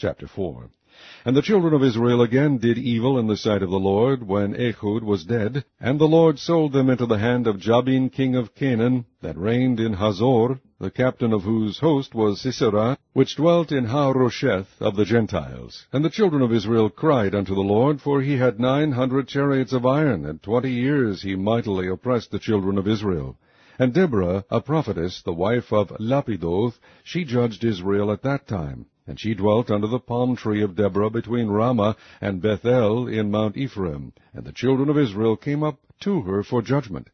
Chapter 4. And the children of Israel again did evil in the sight of the Lord, when Ehud was dead, and the Lord sold them into the hand of Jabin king of Canaan, that reigned in Hazor, the captain of whose host was Sisera, which dwelt in Harosheth of the Gentiles. And the children of Israel cried unto the Lord, for he had 900 chariots of iron, and 20 years he mightily oppressed the children of Israel. And Deborah, a prophetess, the wife of Lapidoth, she judged Israel at that time. And she dwelt under the palm tree of Deborah between Ramah and Bethel in Mount Ephraim. And the children of Israel came up to her for judgment.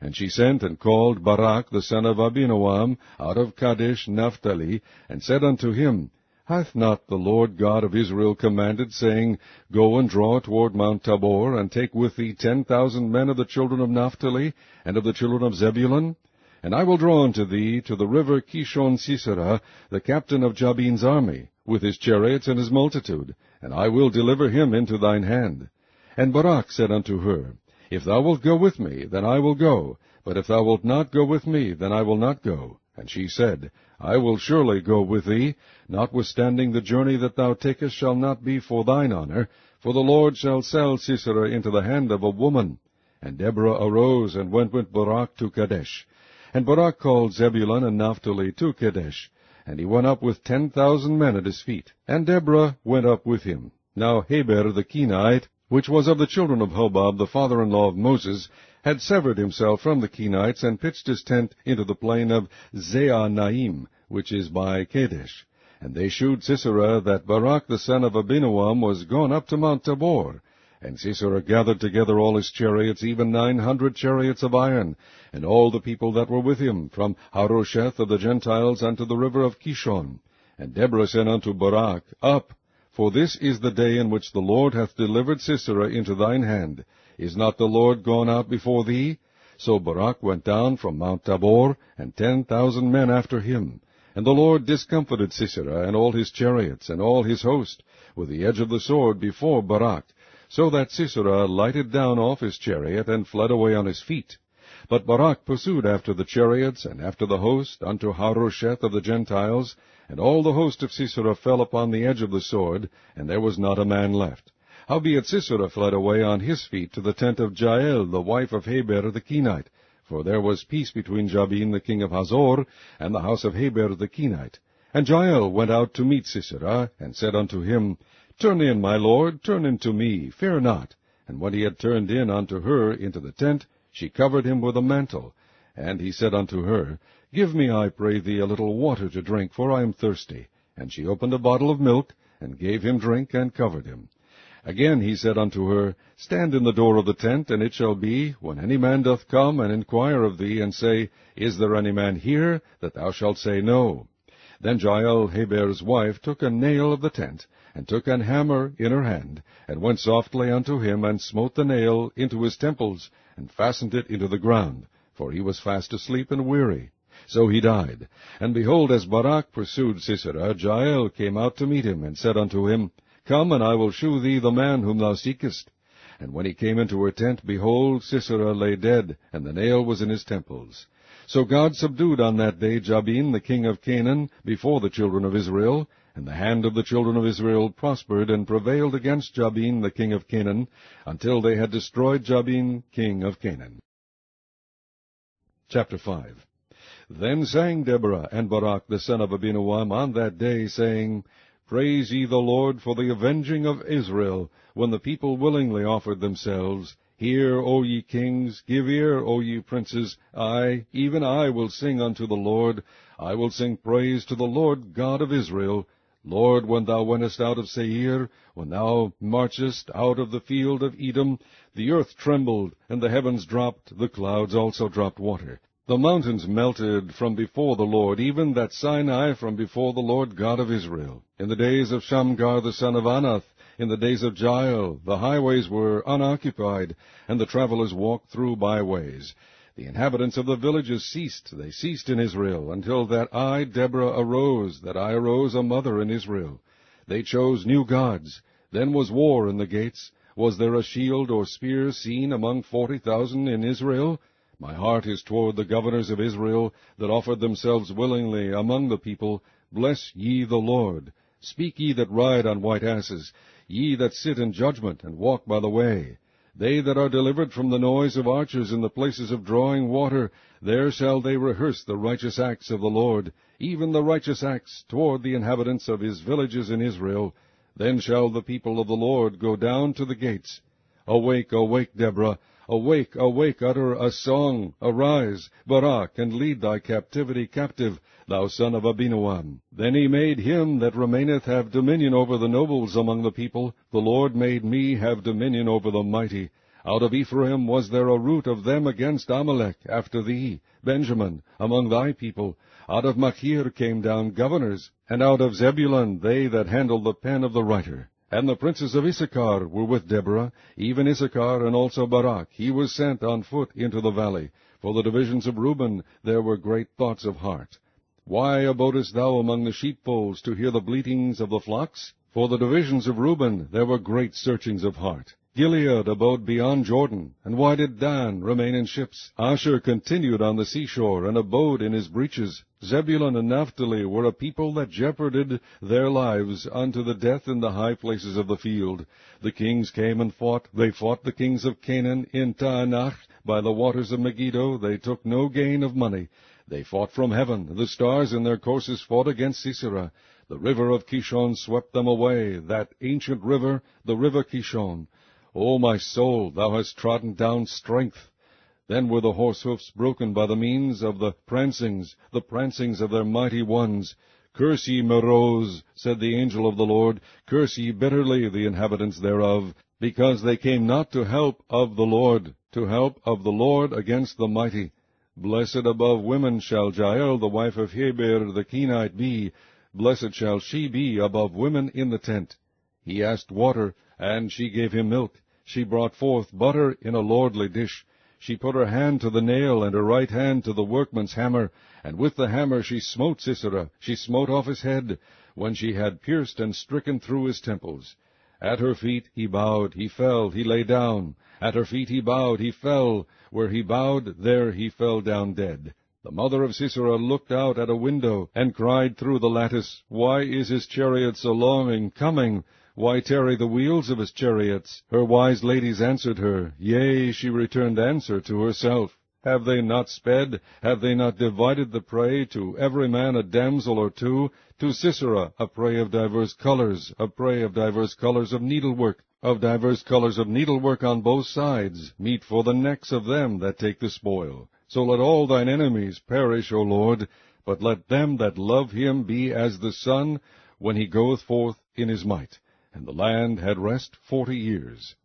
And she sent and called Barak the son of Abinoam out of Kadesh Naphtali, and said unto him, Hath not the Lord God of Israel commanded, saying, Go and draw toward Mount Tabor, and take with thee 10,000 men of the children of Naphtali, and of the children of Zebulun? And I will draw unto thee to the river Kishon Sisera, the captain of Jabin's army, with his chariots and his multitude, and I will deliver him into thine hand. And Barak said unto her, If thou wilt go with me, then I will go, but if thou wilt not go with me, then I will not go. And she said, I will surely go with thee, notwithstanding the journey that thou takest shall not be for thine honor, for the Lord shall sell Sisera into the hand of a woman. And Deborah arose and went with Barak to Kadesh. And Barak called Zebulun and Naphtali to Kadesh, and he went up with 10,000 men at his feet. And Deborah went up with him. Now Heber the Kenite, which was of the children of Hobab, the father-in-law of Moses, had severed himself from the Kenites, and pitched his tent into the plain of Zeanaim, which is by Kadesh. And they shewed Sisera that Barak the son of Abinoam was gone up to Mount Tabor. And Sisera gathered together all his chariots, even 900 chariots of iron, and all the people that were with him, from Harosheth of the Gentiles unto the river of Kishon. And Deborah said unto Barak, Up, for this is the day in which the Lord hath delivered Sisera into thine hand. Is not the Lord gone out before thee? So Barak went down from Mount Tabor, and 10,000 men after him. And the Lord discomfited Sisera, and all his chariots, and all his host, with the edge of the sword before Barak, so that Sisera lighted down off his chariot, and fled away on his feet. But Barak pursued after the chariots, and after the host, unto Harosheth of the Gentiles, and all the host of Sisera fell upon the edge of the sword, and there was not a man left. Howbeit Sisera fled away on his feet to the tent of Jael, the wife of Heber the Kenite, for there was peace between Jabin the king of Hazor, and the house of Heber the Kenite. And Jael went out to meet Sisera, and said unto him, Turn in, my lord, turn in to me, fear not. And when he had turned in unto her into the tent, she covered him with a mantle. And he said unto her, Give me, I pray thee, a little water to drink, for I am thirsty. And she opened a bottle of milk, and gave him drink, and covered him. Again he said unto her, Stand in the door of the tent, and it shall be, when any man doth come, and inquire of thee, and say, Is there any man here? That thou shalt say, No. Then Jael, Heber's wife, took a nail of the tent, and took an hammer in her hand, and went softly unto him, and smote the nail into his temples, and fastened it into the ground, for he was fast asleep and weary. So he died. And behold, as Barak pursued Sisera, Jael came out to meet him, and said unto him, Come, and I will shew thee the man whom thou seekest. And when he came into her tent, behold, Sisera lay dead, and the nail was in his temples. So God subdued on that day Jabin the king of Canaan before the children of Israel, and the hand of the children of Israel prospered and prevailed against Jabin the king of Canaan, until they had destroyed Jabin king of Canaan. Chapter 5. Then sang Deborah and Barak the son of Abinoam on that day, saying, Praise ye the Lord for the avenging of Israel, when the people willingly offered themselves. Hear, O ye kings, give ear, O ye princes. I, even I, will sing unto the Lord. I will sing praise to the Lord God of Israel. Lord, when thou wentest out of Seir, when thou marchest out of the field of Edom, the earth trembled, and the heavens dropped, the clouds also dropped water. The mountains melted from before the Lord, even that Sinai from before the Lord God of Israel. In the days of Shamgar the son of Anath, in the days of Jael, the highways were unoccupied, and the travelers walked through byways. The inhabitants of the villages ceased, they ceased in Israel, until that I, Deborah, arose, that I arose a mother in Israel. They chose new gods. Then was war in the gates. Was there a shield or spear seen among 40,000 in Israel? My heart is toward the governors of Israel, that offered themselves willingly among the people. Bless ye the Lord. Speak ye that ride on white asses, ye that sit in judgment, and walk by the way. They that are delivered from the noise of archers in the places of drawing water, there shall they rehearse the righteous acts of the Lord, even the righteous acts toward the inhabitants of his villages in Israel. Then shall the people of the Lord go down to the gates. Awake, awake, Deborah! Awake, awake, utter a song! Arise, Barak, and lead thy captivity captive, thou son of Abinoam. Then he made him that remaineth have dominion over the nobles among the people. The Lord made me have dominion over the mighty. Out of Ephraim was there a root of them against Amalek, after thee, Benjamin, among thy people. Out of Machir came down governors, and out of Zebulun they that handled the pen of the writer. And the princes of Issachar were with Deborah, even Issachar and also Barak. He was sent on foot into the valley. For the divisions of Reuben there were great thoughts of heart. Why abodest thou among the sheepfolds to hear the bleatings of the flocks? For the divisions of Reuben there were great searchings of heart. Gilead abode beyond Jordan, and why did Dan remain in ships? Asher continued on the seashore, and abode in his breaches. Zebulun and Naphtali were a people that jeoparded their lives unto the death in the high places of the field. The kings came and fought. They fought the kings of Canaan in Taanach. By the waters of Megiddo they took no gain of money. They fought from heaven. The stars in their courses fought against Sisera. The river of Kishon swept them away, that ancient river, the river Kishon. O my soul, thou hast trodden down strength. Then were the horse-hoofs broken by the means of the prancings of their mighty ones. Curse ye Meroz, said the angel of the Lord, curse ye bitterly the inhabitants thereof, because they came not to help of the Lord against the mighty. Blessed above women shall Jael, the wife of Heber the Kenite, be. Blessed shall she be above women in the tent. He asked water, and she gave him milk. She brought forth butter in a lordly dish. She put her hand to the nail, and her right hand to the workman's hammer, and with the hammer she smote Sisera. She smote off his head, when she had pierced and stricken through his temples. At her feet he bowed, he fell, he lay down. At her feet he bowed, he fell. Where he bowed, there he fell down dead. The mother of Sisera looked out at a window, and cried through the lattice, Why is his chariot so long in coming? Why tarry the wheels of his chariots? Her wise ladies answered her. Yea, she returned answer to herself. Have they not sped? Have they not divided the prey, to every man a damsel or two? To Sisera a prey of divers colors, a prey of divers colors of needlework on both sides, meat for the necks of them that take the spoil. So let all thine enemies perish, O Lord, but let them that love him be as the sun when he goeth forth in his might. And the land had rest 40 years.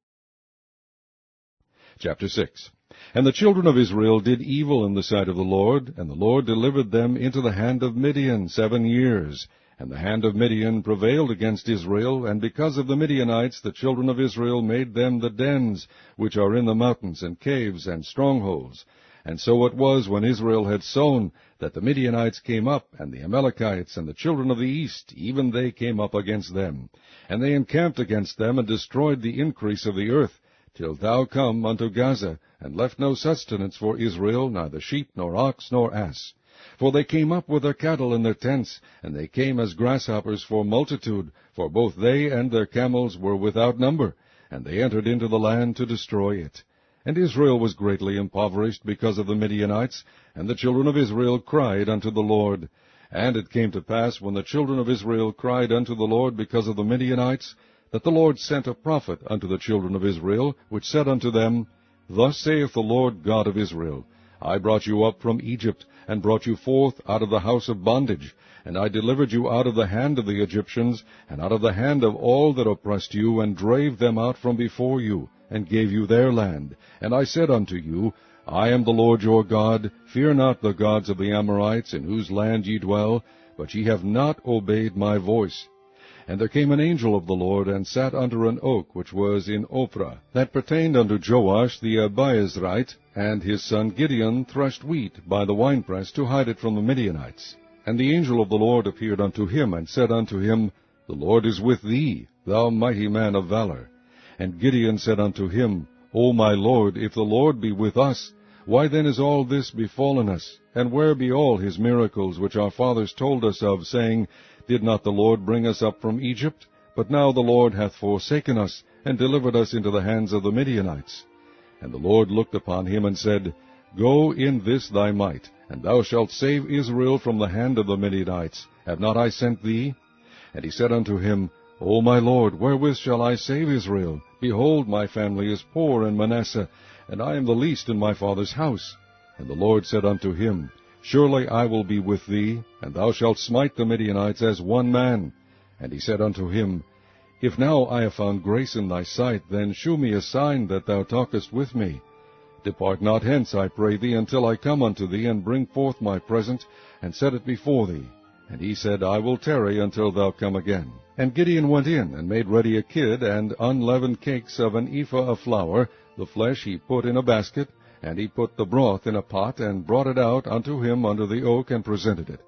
Chapter 6. And the children of Israel did evil in the sight of the Lord, and the Lord delivered them into the hand of Midian 7 years. And the hand of Midian prevailed against Israel, and because of the Midianites the children of Israel made them the dens, which are in the mountains, and caves, and strongholds. And so it was, when Israel had sown, that the Midianites came up, and the Amalekites, and the children of the east, even they came up against them. And they encamped against them, and destroyed the increase of the earth, till thou come unto Gaza, and left no sustenance for Israel, neither sheep, nor ox, nor ass. For they came up with their cattle in their tents, and they came as grasshoppers for multitude, for both they and their camels were without number, and they entered into the land to destroy it. And Israel was greatly impoverished because of the Midianites, and the children of Israel cried unto the Lord. And it came to pass, when the children of Israel cried unto the Lord because of the Midianites, that the Lord sent a prophet unto the children of Israel, which said unto them, Thus saith the Lord God of Israel, I brought you up from Egypt, and brought you forth out of the house of bondage, and I delivered you out of the hand of the Egyptians, and out of the hand of all that oppressed you, and drave them out from before you, and gave you their land. And I said unto you, I am the Lord your God. Fear not the gods of the Amorites, in whose land ye dwell, but ye have not obeyed my voice. And there came an angel of the Lord, and sat under an oak which was in Ophrah, that pertained unto Joash the Abiezrite, and his son Gideon threshed wheat by the winepress to hide it from the Midianites. And the angel of the Lord appeared unto him, and said unto him, The Lord is with thee, thou mighty man of valor. And Gideon said unto him, O my Lord, if the Lord be with us, Why then is all this befallen us? And where be all his miracles, which our fathers told us of, saying, Did not the Lord bring us up from Egypt? But now the Lord hath forsaken us, and delivered us into the hands of the Midianites. And the Lord looked upon him, and said, Go in this thy might, and thou shalt save Israel from the hand of the Midianites. Have not I sent thee? And he said unto him, O my Lord, wherewith shall I save Israel? Behold, my family is poor in Manasseh, and I am the least in my father's house. And the Lord said unto him, Surely I will be with thee, and thou shalt smite the Midianites as one man. And he said unto him, If now I have found grace in thy sight, then shew me a sign that thou talkest with me. Depart not hence, I pray thee, until I come unto thee, and bring forth my present, and set it before thee. And he said, I will tarry until thou come again. And Gideon went in, and made ready a kid, and unleavened cakes of an ephah of flour. The flesh he put in a basket, and he put the broth in a pot, and brought it out unto him under the oak, and presented it.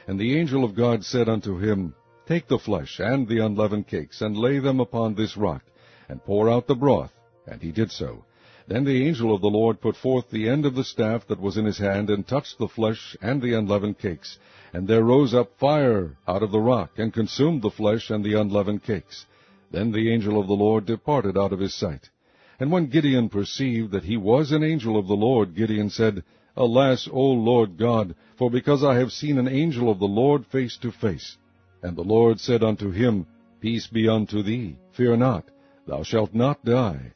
And the angel of God said unto him, Take the flesh and the unleavened cakes, and lay them upon this rock, and pour out the broth. And he did so. Then the angel of the Lord put forth the end of the staff that was in his hand, and touched the flesh and the unleavened cakes. And there rose up fire out of the rock, and consumed the flesh and the unleavened cakes. Then the angel of the Lord departed out of his sight. And when Gideon perceived that he was an angel of the Lord, Gideon said, Alas, O Lord God, for because I have seen an angel of the Lord face to face. And the Lord said unto him, Peace be unto thee, fear not, thou shalt not die.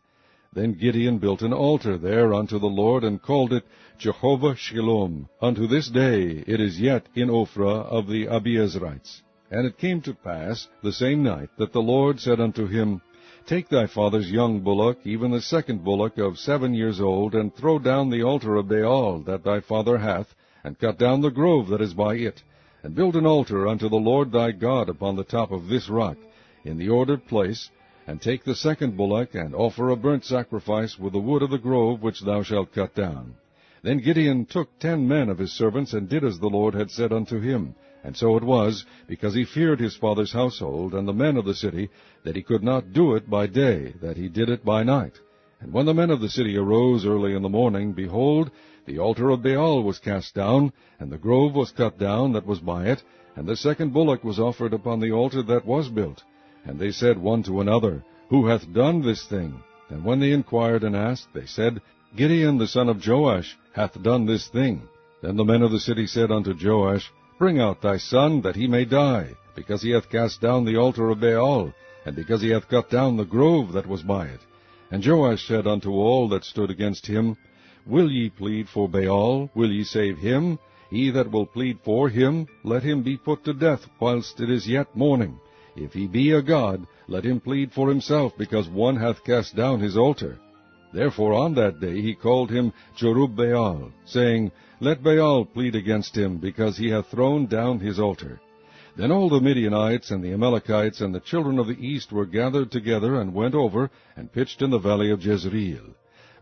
Then Gideon built an altar there unto the Lord, and called it Jehovah Shalom. Unto this day it is yet in Ophrah of the Abiezrites. And it came to pass the same night that the Lord said unto him, Take thy father's young bullock, even the second bullock of 7 years old, and throw down the altar of Baal that thy father hath, and cut down the grove that is by it, and build an altar unto the Lord thy God upon the top of this rock, in the ordered place, and take the second bullock, and offer a burnt sacrifice with the wood of the grove which thou shalt cut down. Then Gideon took 10 men of his servants, and did as the Lord had said unto him. And so it was, because he feared his father's household, and the men of the city, that he could not do it by day, that he did it by night. And when the men of the city arose early in the morning, behold, the altar of Baal was cast down, and the grove was cut down that was by it, and the second bullock was offered upon the altar that was built. And they said one to another, Who hath done this thing? And when they inquired and asked, they said, Gideon the son of Joash hath done this thing. Then the men of the city said unto Joash, Bring out thy son, that he may die, because he hath cast down the altar of Baal, and because he hath cut down the grove that was by it. And Joash said unto all that stood against him, Will ye plead for Baal? Will ye save him? He that will plead for him, let him be put to death whilst it is yet morning. If he be a god, let him plead for himself, because one hath cast down his altar. Therefore on that day he called him Jerubbaal, saying, Let Baal plead against him, because he hath thrown down his altar. Then all the Midianites and the Amalekites and the children of the east were gathered together, and went over, and pitched in the valley of Jezreel.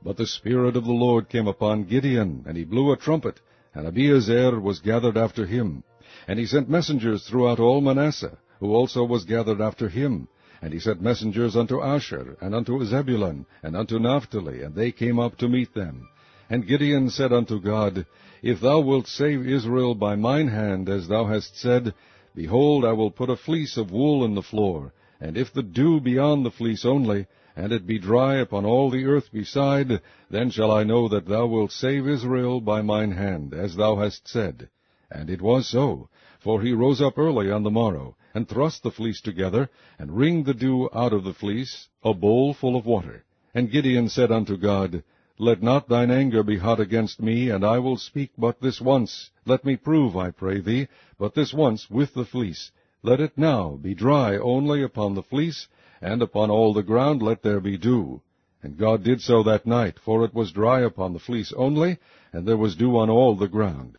But the Spirit of the Lord came upon Gideon, and he blew a trumpet, and Abiezer was gathered after him. And he sent messengers throughout all Manasseh, who also was gathered after him. And he sent messengers unto Asher, and unto Zebulun, and unto Naphtali, and they came up to meet them. And Gideon said unto God, If thou wilt save Israel by mine hand, as thou hast said, behold, I will put a fleece of wool in the floor, and if the dew be on the fleece only, and it be dry upon all the earth beside, then shall I know that thou wilt save Israel by mine hand, as thou hast said. And it was so, for he rose up early on the morrow, and thrust the fleece together, and wringed the dew out of the fleece, a bowl full of water. And Gideon said unto God, Let not thine anger be hot against me, and I will speak but this once. Let me prove, I pray thee, but this once with the fleece. Let it now be dry only upon the fleece, and upon all the ground let there be dew. And God did so that night, for it was dry upon the fleece only, and there was dew on all the ground.